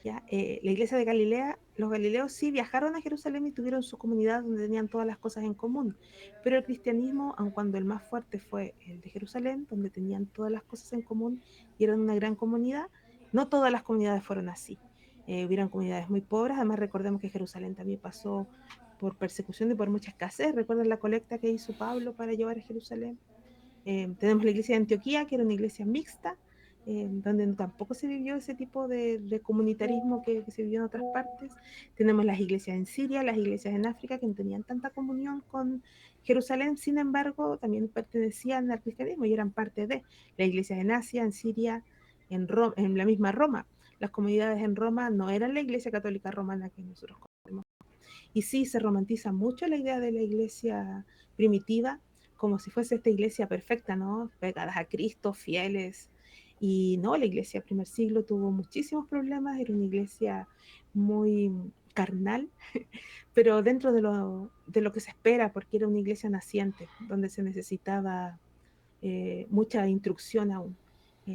¿Ya? La iglesia de Galilea, los galileos sí viajaron a Jerusalén y tuvieron su comunidad donde tenían todas las cosas en común, pero el cristianismo, aun cuando el más fuerte fue el de Jerusalén, donde tenían todas las cosas en común y eran una gran comunidad, no todas las comunidades fueron así. Hubieron comunidades muy pobres, además recordemos que Jerusalén también pasó por persecución y por mucha escasez. ¿Recuerdan la colecta que hizo Pablo para llevar a Jerusalén? Tenemos la iglesia de Antioquía, que era una iglesia mixta, donde tampoco se vivió ese tipo de comunitarismo que se vivió en otras partes. Tenemos las iglesias en Siria, las iglesias en África, que no tenían tanta comunión con Jerusalén, sin embargo, también pertenecían al cristianismo y eran parte de las iglesias en Asia, en Siria, en la misma Roma. Las comunidades en Roma no eran la iglesia católica romana que nosotros conocemos. Y sí, se romantiza mucho la idea de la iglesia primitiva, como si fuese esta iglesia perfecta, ¿no? Pegadas a Cristo, fieles. Y no, la iglesia del primer siglo tuvo muchísimos problemas, era una iglesia muy carnal, pero dentro de lo que se espera, porque era una iglesia naciente, donde se necesitaba mucha instrucción aún.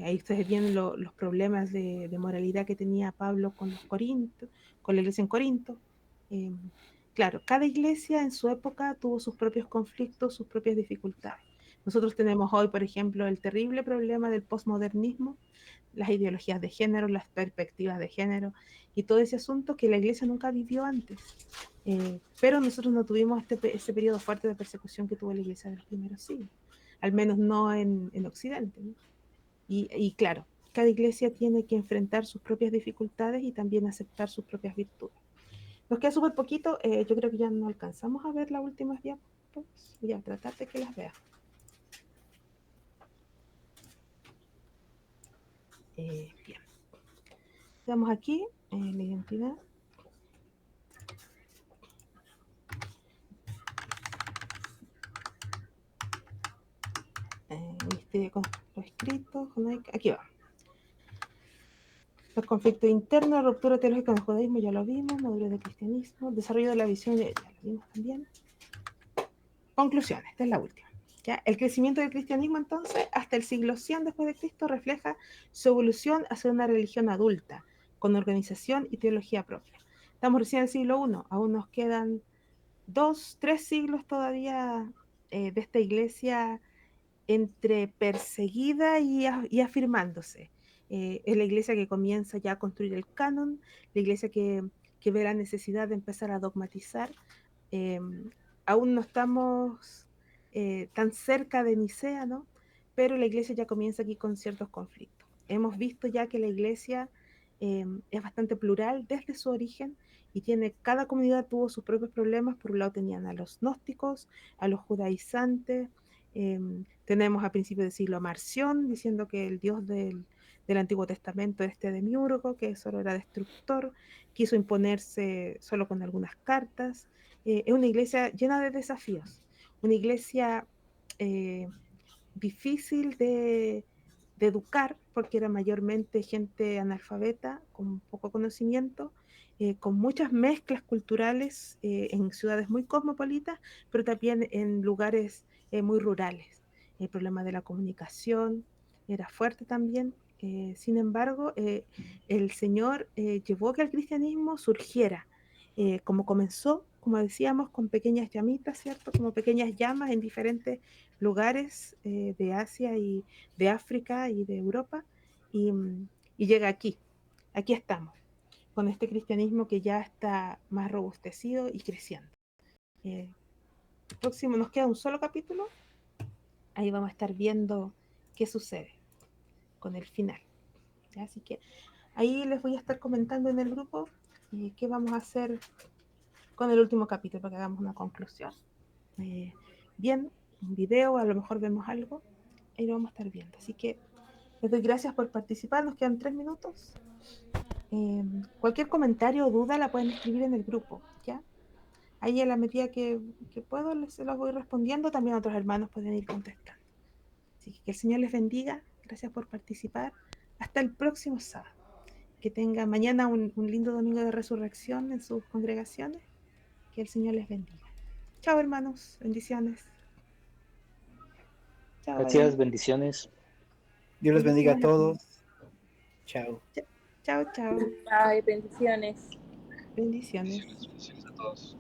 Ahí ustedes ven los problemas de moralidad que tenía Pablo con los Corintios, con la iglesia en Corinto. Eh, claro, cada iglesia en su época tuvo sus propios conflictos, sus propias dificultades. Nosotros tenemos hoy, por ejemplo, el terrible problema del posmodernismo, las ideologías de género, las perspectivas de género y todo ese asunto que la iglesia nunca vivió antes. Pero nosotros no tuvimos ese periodo fuerte de persecución que tuvo la iglesia de los primeros siglos, al menos no en Occidente, ¿no? Y claro, cada iglesia tiene que enfrentar sus propias dificultades y también aceptar sus propias virtudes. Nos queda súper poquito, yo creo que ya no alcanzamos a ver las últimas diapositivas. Voy a tratar de que las vea. Bien, estamos aquí, la identidad. Con los escritos, aquí va. Los conflictos internos, ruptura teológica del judaísmo, ya lo vimos, madurez del cristianismo, desarrollo de la visión, ya lo vimos también. Conclusiones, esta es la última. ¿Ya? El crecimiento del cristianismo entonces hasta el siglo 100 después de Cristo refleja su evolución hacia una religión adulta, con organización y teología propia. Estamos recién en el siglo I, aún nos quedan 2, 3 siglos todavía de esta iglesia entre perseguida y afirmándose. Es la iglesia que comienza ya a construir el canon, la iglesia que ve la necesidad de empezar a dogmatizar. Eh, Aún no estamos tan cerca de Nicea, ¿no? Pero la iglesia ya comienza aquí con ciertos conflictos. Hemos visto ya que la iglesia es bastante plural desde su origen y cada comunidad tuvo sus propios problemas. Por un lado tenían a los gnósticos, a los judaizantes, tenemos a principios del siglo a Marción diciendo que el Dios del Antiguo Testamento era este demiurgo, que solo era destructor, quiso imponerse solo con algunas cartas. Es una iglesia llena de desafíos, una iglesia eh, difícil de educar porque era mayormente gente analfabeta, con poco conocimiento, con muchas mezclas culturales en ciudades muy cosmopolitas, pero también en lugares muy rurales. El problema de la comunicación era fuerte también. Sin embargo, el Señor llevó que el cristianismo surgiera, como comenzó, como decíamos, con pequeñas llamitas, ¿cierto? Como pequeñas llamas en diferentes lugares de Asia y de África y de Europa, y, y llega aquí. Aquí estamos. con este cristianismo que ya está más robustecido y creciendo. El próximo nos queda un solo capítulo, ahí vamos a estar viendo qué sucede con el final. ¿Ya? Así que ahí les voy a estar comentando en el grupo qué vamos a hacer con el último capítulo para que hagamos una conclusión. Bien, un video, a lo mejor vemos algo, ahí lo vamos a estar viendo. Así que les doy gracias por participar, nos quedan 3 minutos. Cualquier comentario o duda la pueden escribir en el grupo, ¿ya? Ahí a la medida que puedo se los voy respondiendo, también otros hermanos pueden ir contestando. Así que el Señor les bendiga, gracias por participar. Hasta el próximo sábado. Que tengan mañana un lindo domingo de resurrección en sus congregaciones. Que el Señor les bendiga. Chao hermanos, bendiciones. Chao, Gracias, David. bendiciones. Dios les bendiga a Bendiciones, todos. hermanos. Chao. Chao, chao. Ay, bendiciones. Bendiciones. Bendiciones a todos.